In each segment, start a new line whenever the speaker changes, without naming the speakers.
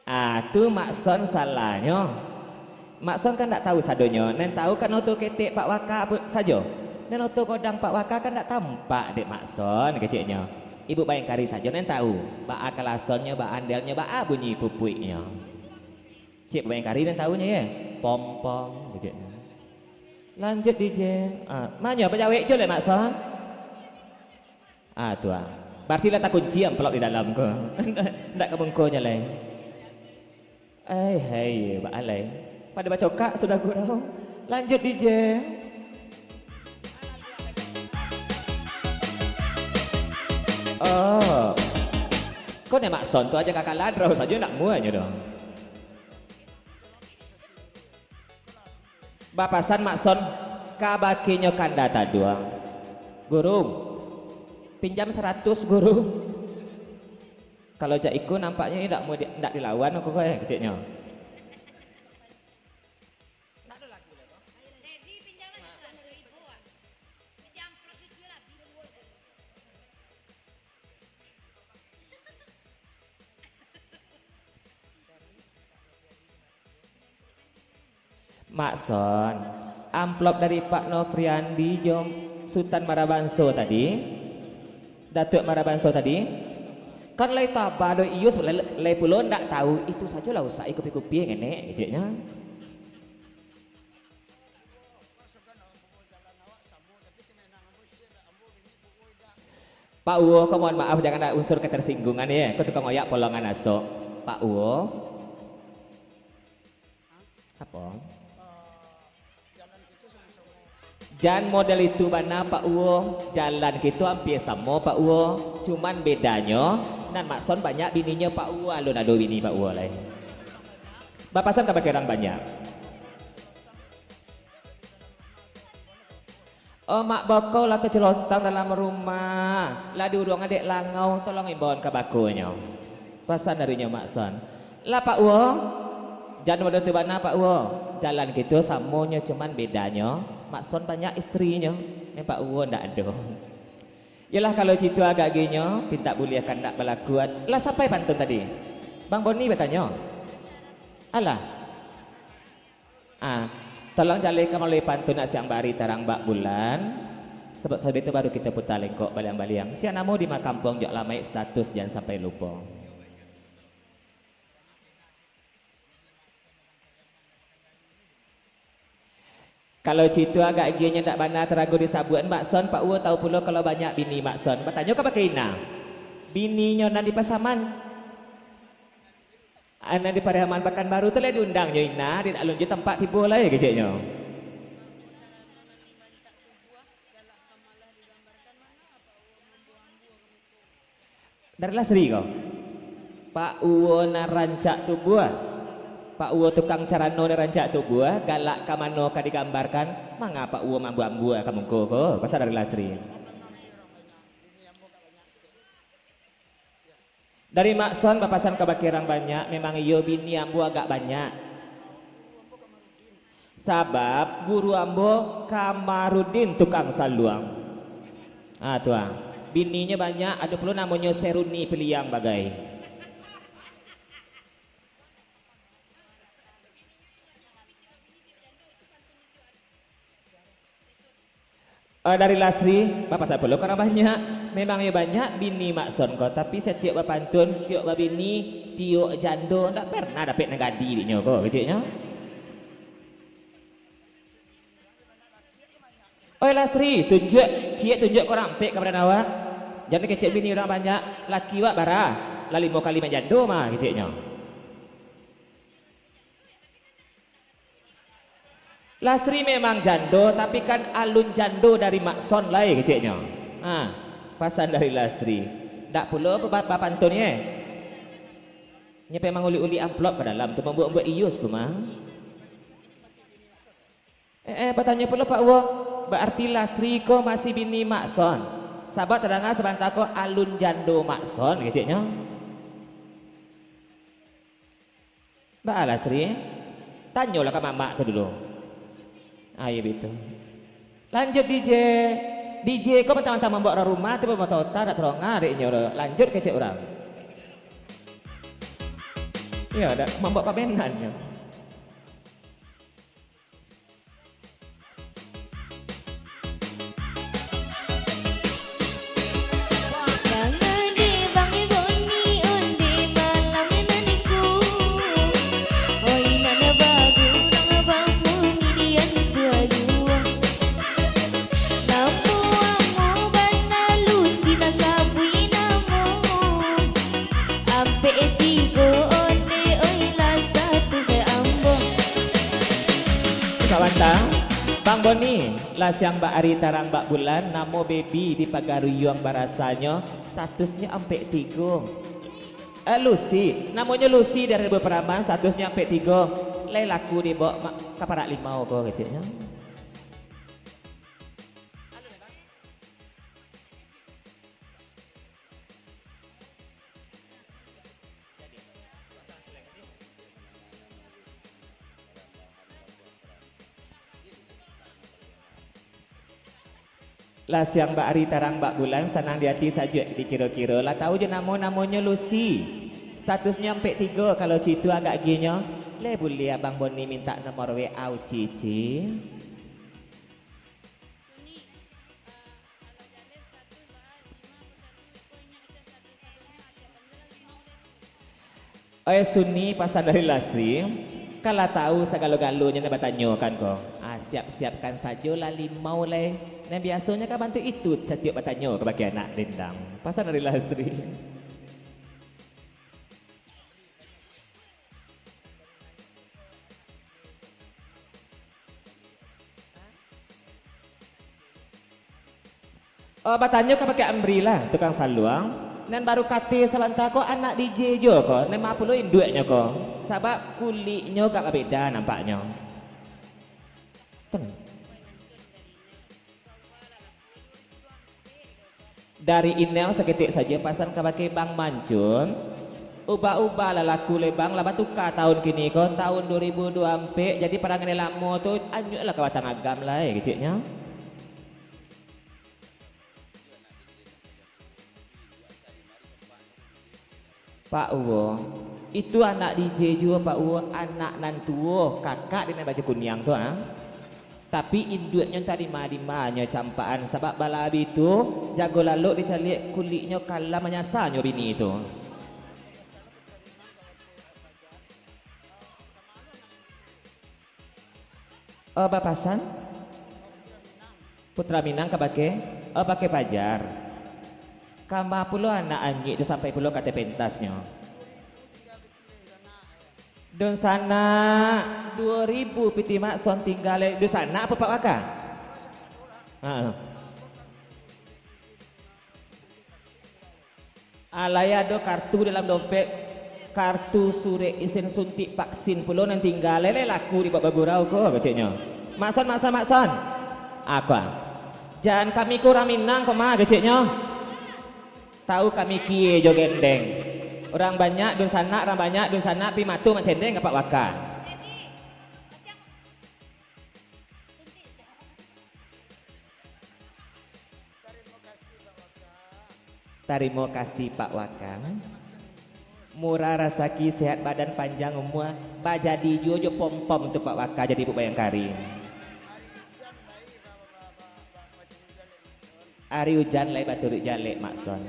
Ah, tu makson salahnya. Makson kan tak tahu sadonya, nen tahu kan oto ketik Pak Waka apa saja. Nen oto kodang Pak Waka kan tak tampak dek makson keciknya. Ibu Bayangkari saja nen tahu. Ba akalasonnya, ba andelnya, ba bunyi pupuiknya. Cik Bayangkari nen tahunya ya. Pom pom keciknya. Lanjut DJ. Mana pejawe jo le makson? Tuan. Berarti lah tak kunci yang pelok di dalam ko. Ndak kebengkonya le. Hei, Pak Ale. Pada baca kak sudah gurau. Lanjut DJ. Oh. Kau nih makson tu aja kakak ladro saja nak muanya dong. Bapasan makson kabakinya kandata dua. Guru. Pinjam 100 guru. Kalau jak ikut nampaknya ini tidak dilawan aku kok kecilnya. Makson, amplop dari Pak Nofriandi Jom Sultan Marabanso tadi, Datuk Marabanso tadi. Kan lay tabah do ius lay pulo ndak tahu itu saja lah usah ikupi-ikupi ngene ejeknya. Pak Uwo, kau mohon maaf jangan ada unsur ketersinggungan ya. Kau tukang oyak polongan aso. Pak Uwo. Apa? Jalan model itu mana Pak Uwo? Jalan gitu hampir sama Pak Uwo. Cuman bedanya nan makson banyak bininya Pak Uwo. Alun ada bini Pak Uwo lah. Bapasan kabar kerang banyak. Oh mak bokau lah tercelontang dalam rumah. Lah diurung adik langau tolong imbon ke bakunya. Pasan darinya makson. Lah Pak Uwo. Jangan model itu mana Pak Uwo? Jalan gitu samonya cuman bedanya makson banyak istrinya. Ini Pak Uwo ndak ada. Yalah kalau situ agak ginyo, pinta boleh akan ndak berlakuan. Lah sampai pantun tadi. Bang Boni bertanya. Alah. Tolong jalikan oleh pantun siang bari tarang bak bulan. Sebab itu baru kita putar lengkok baliang-baliang. Si anamu di makampung jok lamai status jangan sampai lupa. Kalau citu agak gianya tak bana teragu di sabuan makson Pak Uwo tahu pula kalau banyak bini makson. Bertanya ke pakai ina. Bininya nan di pasaman. Ana di Pariaman Pekanbaru tu lah diundangnya ina di alun je tempat tiba lah ya keciknya. Dari Lasri kau. Pak Uwo na rancak tubuh. Pak Uwo tukang carano na rancak tubuh galak kamano ka digambarkan manga Pak Uwo mambu-ambu kamu kok pasal dari Lasri. Dari makson bapasan kebakirang banyak memang iyo bini ambu agak banyak. Sabab guru ambo Kamarudin tukang saluang. Tuang. Bininya banyak ada pula namanya Seruni Peliang bagai. Dari Lasri, bapak saya perlu karena banyak. Memangnya banyak bini makson kok. Tapi setiap bapantun, tiap babini, tiap jando, tak pernah dapat negadi bininya kok kecilnya. Oh Lasri, tunjuk korang pek kepada awak. Jangan kecil bini orang banyak, laki wak bara, lali mau kali menjando mah kecilnya. Lasri memang jando tapi kan alun jando dari makson lah keciknya. Pasan dari Lasri. Tak pula bapantunnya. Nyepe memang uli-uli amplop ke dalam tu membuat ius tu mah. Bertanya pula Pak Uwo. Berarti Lasri ko masih bini makson. Sahabat terdengar sebentar ko alun jando makson keciknya. Mbak Lasri. Tanyalah ke mama tu dulu. Ayo gitu. Lanjut DJ kau mentang-mentang membawa orang rumah tapi mau tahu tak teronga adiknya. Lanjut kecek orang. Ya, ada mambak pabenannya. Bang Boni, lah siang Mbak Ari tarang Mbak Bulan, namo baby di pagaruyuang barasanya, statusnya ampe 3. Lucy, namanya Lucy dari beberapa, statusnya ampe 3. Lai laku di bawah kaparak 5 kok kecilnya. Lah siang Mbak Ari tarang Mbak Bulan senang di hati saja dikira-kira lah tahu je namanya Lucy statusnya sampai 3 kalau citu agak gini le boleh Abang Boni minta nomor WA Cici. Suni pasan dari Lastri kalau tahu segala-galanya nak bertanya kan kau siap-siapkan saja lah 5 le. Nah biasanya kan bantu itu setiap bertanya ke bagi anak dendam. Pasal dari Lastri. Bertanya ke bagi Amri lah tukang saluang. Dan baru kata selanta kok anak DJ jo kok. Nah apa lo duitnya kok. Sebab kulitnya gak beda nampaknya. Tenang. Dari email seketik saja pasan ke pakai Bang Mancun ubah-ubah lah laku le bang lah tukar tahun kini kau tahun 2024 jadi perangan lama tu anjuk lah ke batang agam lah keciknya Pak Uwo itu anak DJ juga Pak Uwo anak nantuo kakak dia baju kunyang tu tapi induknya tadi madi-manya campaan sebab balabi itu jago lalu dicari kulitnya kalah menyasarnya bini itu. Bapasan Putra Minang ke pakai pajar. Kama puluh anak anjing itu sampai puluh kata pentasnya. Don sana 2000 piti makson tinggal di sana apa Pak Waka? Alayado kartu dalam dompet kartu sure isin suntik vaksin pulau nanti tinggal lele laku di bawah gurau kok kecilnya. Makson aku jangan kami kurang minang kok mah kecilnya. Tahu kami kie jo gendeng. Orang banyak dun sana, orang banyak dun sana, pi matu macendeng Pak Waka. Terima kasih Pak Waka. Murah rasaki sehat badan panjang umur, Pak jadi jojo pom-pom untuk Pak Waka jadi Bu Bayangkari. Hari hujan lai batu jalek makson.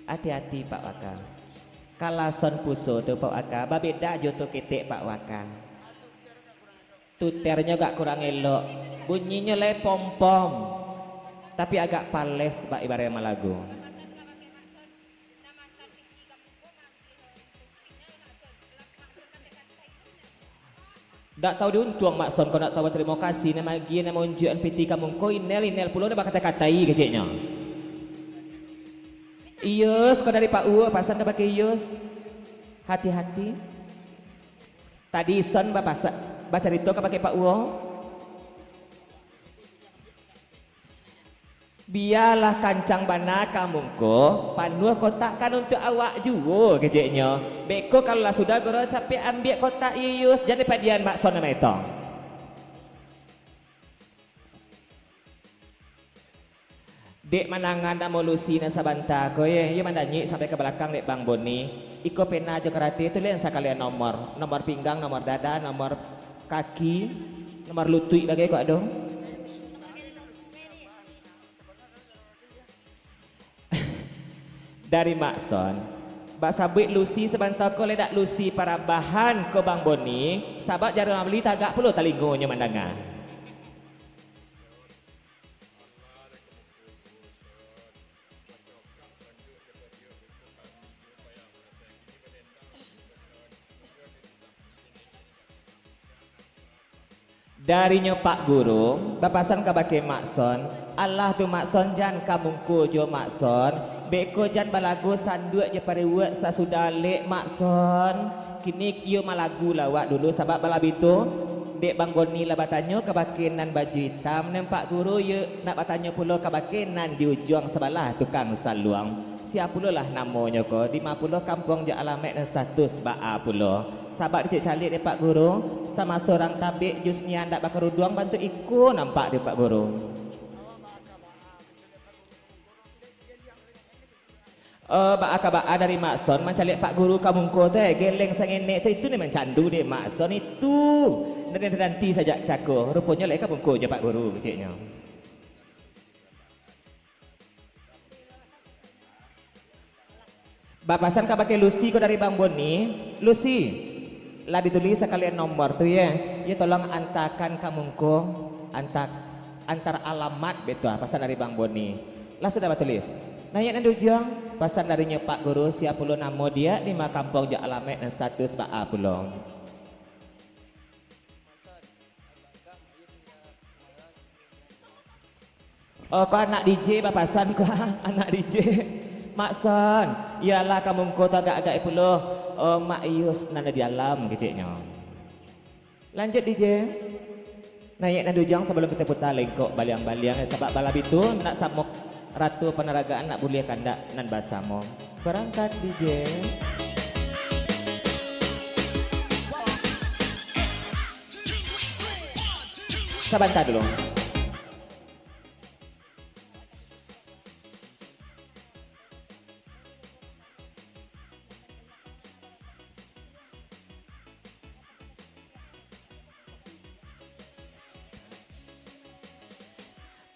Hati-hati Pak Waka. Kalason puso tuh Pak Waka, babeda joto ketek Pak Waka. Tuternya gak kurang elok, bunyinya le pom-pom, tapi agak pales Pak ibaratnya malagu. Dak tahu diuntung makson kau nak tahu terima kasih nama gia nama unjuan piti kamu kau inel pulau dah kata-katai keciknya. Iyus, kau dari Pak Uwo, pasan dah pakai iyus. Hati-hati. Tadi son baca itu kau pakai Pak Uwo. Biarlah kancang bana kamu ko, panuh kotak kan untuk awak juga keciknya. Beko kalau lah sudah goro capek ambil kotak iyus, jadi padian mak son nama itu. Dek manangan nak molusi na sabanta ko ye. Ye mandanyi sampai ke belakang dek Bang Boni. Iko pena jo karate itu lihat sekalian nomor. Nomor pinggang, nomor dada, nomor kaki, nomor lutut bagai kok dong. Dari Makson. Bak sabit Lucy sebentar ko ledak Lucy para bahan ko Bang Boni. Sahabat jarum beli tagak perlu talingonya mandangan. Darinya Pak Guru, bapasan kabake Makson, Allah tu Makson jan kamungku jo Makson, beko jan balagu sanduk je pariwek sasudah lek Makson. Kini yo malagu lawak dulu sebab balab itu dek Bang Boni lah batanyo kabake nan baju hitam, dan Pak Guru yo nak batanyo pulo kabake nan di ujung sebelah tukang saluang. Siapa pula lah namanya ko, 50 kampung je alamat dan status baa pulo. Sahabat dicek calik dia Pak Guru sama seorang tabik jusnya ndak bakar uduang bantu ikut nampak dia Pak Guru. Baa dari Makson mencalik Pak Guru kamungko teh geleng sangenek tu itu ni mencandu dia Makson itu. Dan nanti saja cako rupanya lek kamungko je Pak Guru keciknya. Bapasan kabake Lucy ko dari Bang Boni. Lucy lah ditulis sekalian nomor tuh ya. Ya tolong antarkan kamungko antar alamat betul pesan dari Bang Boni. Lah sudah tulis. Nah ya nanti ujung pesan darinya Pak Guru siap pulo namo dia 5 kampung je alamat dan status Pak A pulo. Oh kok anak DJ bapasan kok anak DJ. Makson, ialah kamu kota agak-agak pulo Mak Yus nanda di alam keciknya. Lanjut DJ. Naik nanda ujang sebelum kita putar lengkok baliang-baliang sebab balap itu nak samuk ratu peneragaan nak boleh kandak nan basamo. Berangkat DJ. Sebentar dulu.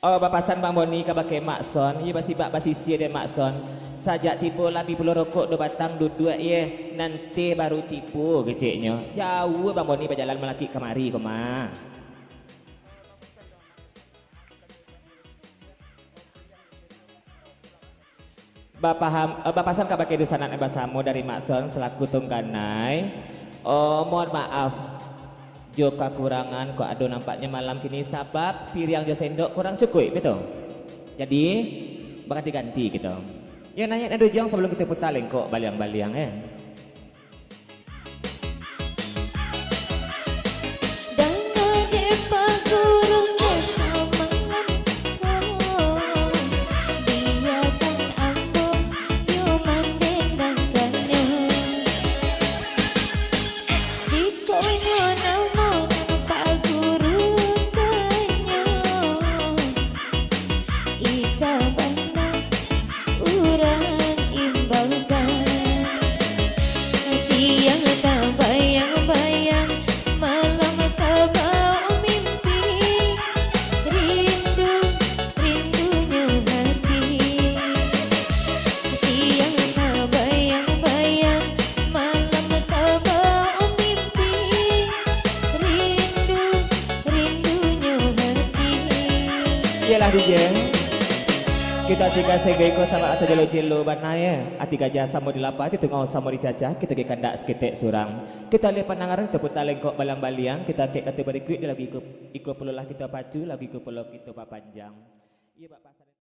Oh bapasan Bang Boni kabake Makson, ia basi bak basi sia dia Makson. Sajak tipu labi pulau rokok do batang dua ye, nanti baru tipu keciknya. Jauh Bang Boni berjalan melaki kemari koma. Bapasan kabake dusanan Basamo dari Makson selaku tungganai. Oh mohon maaf. Jo kekurangan kok aduh nampaknya malam kini sabab piring jo sendok kurang cukup betul. Jadi bakal diganti gitu. Ya nanya aduh jong sebelum kita putar lengkok baliang-baliang ya. Iyalah DJ kita tiga segeko sama atau jelo-jelo banaya atiga jasa mau dilapat itu ngau sama dicacah kita ke kandak seketek surang kita lihat pandangan kita putar lengkok balang-baliang kita kek kata berikut dia lagi ikut pelulah kita pacu lagi ikut peluk kita panjang iya Pak